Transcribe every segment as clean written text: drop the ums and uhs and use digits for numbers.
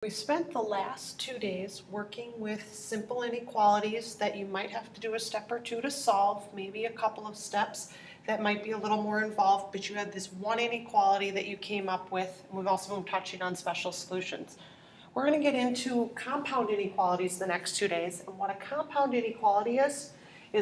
We spent the last 2 days working with simple inequalities that you might have to do a step or two to solve, maybe a couple of steps that might be a little more involved, but you had this one inequality that you came up with, and we've also been touching on special solutions. We're going to get into compound inequalities the next 2 days, and what a compound inequality is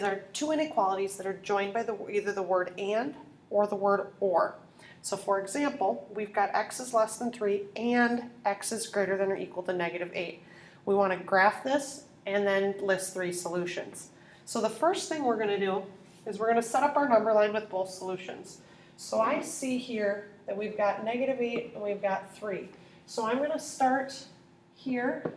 our two inequalities that are joined by either the word and or the word or. So for example, we've got x is less than 3 and x is greater than or equal to -8. We want to graph this and then list 3 solutions. So the first thing we're going to do is we're going to set up our number line with both solutions. So I see here that we've got -8 and we've got 3. So I'm going to start here.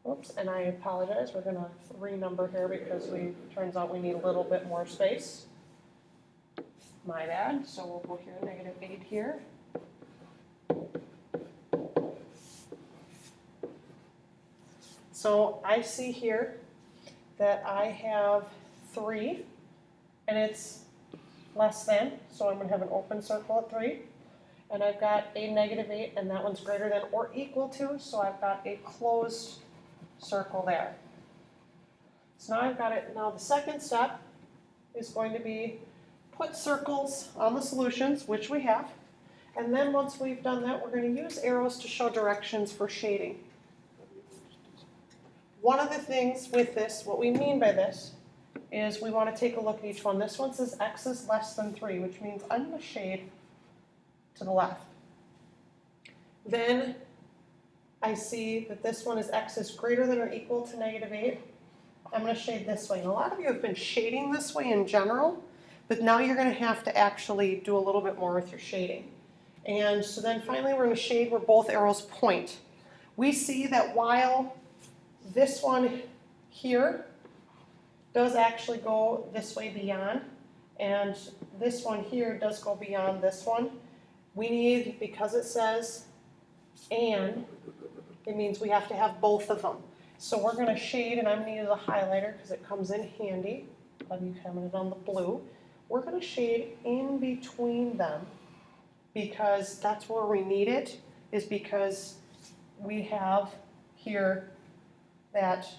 Oops, and I apologize, we're going to renumber here because turns out we need a little bit more space. My bad, so we'll go here, -8 here. So I see here that I have 3, and it's less than, so I'm going to have an open circle at 3. And I've got a -8, and that one's greater than or equal to, so I've got a closed circle there. So now I've got it. Now the second step is going to be put circles on the solutions, which we have, and then once we've done that, we're going to use arrows to show directions for shading. One of the things with this, what we mean by this, is we want to take a look at each one. This one says x is less than 3, which means I'm going to shade to the left. Then I see that this one is x is greater than or equal to -8. I'm going to shade this way. And a lot of you have been shading this way in general, but now you're going to have to actually do a little bit more with your shading. And so then finally we're going to shade where both arrows point. We see that while this one here does actually go this way beyond, and this one here does go beyond this one, we need, because it says and, it means we have to have both of them. So we're going to shade, and I'm going to use a highlighter because it comes in handy. I'll be having it on the blue. We're going to shade in between them because that's where we need it, is because we have here that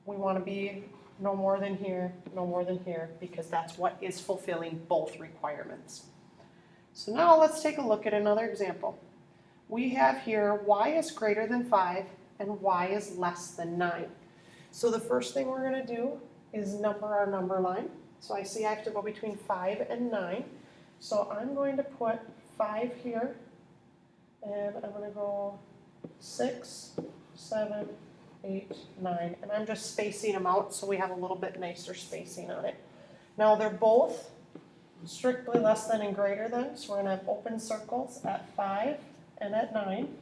we want to be no more than here, no more than here, because that's what is fulfilling both requirements. So now let's take a look at another example. We have here y is greater than 5 and y is less than 9. So the first thing we're going to do is number our number line. So I see I have to go between 5 and 9. So I'm going to put 5 here, and I'm going to go 6, 7, 8, 9. And I'm just spacing them out so we have a little bit nicer spacing on it. Now they're both strictly less than and greater than, so we're going to have open circles at 5 and at 9.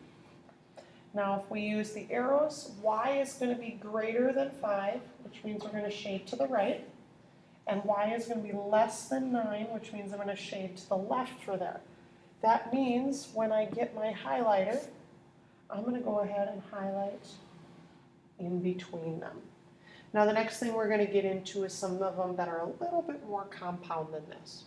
Now if we use the arrows, y is going to be greater than 5, which means we're going to shade to the right, and y is going to be less than 9, which means I'm going to shade to the left for there. That means when I get my highlighter, I'm going to go ahead and highlight in between them. Now the next thing we're going to get into is some of them that are a little bit more compound than this.